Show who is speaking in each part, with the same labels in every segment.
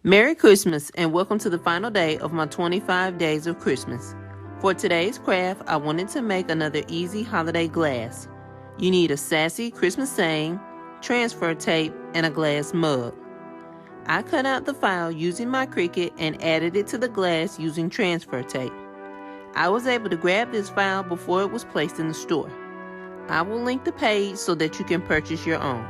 Speaker 1: Merry Christmas and welcome to the final day of my 25 days of Christmas. For today's craft, I wanted to make another easy holiday glass. You need a sassy Christmas saying, transfer tape, and a glass mug. I cut out the file using my Cricut and added it to the glass using transfer tape. I was able to grab this file before it was placed in the store. I will link the page so that you can purchase your own.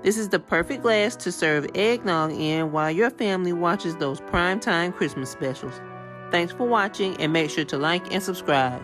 Speaker 1: This is the perfect glass to serve eggnog in while your family watches those primetime Christmas specials. Thanks for watching and make sure to like and subscribe.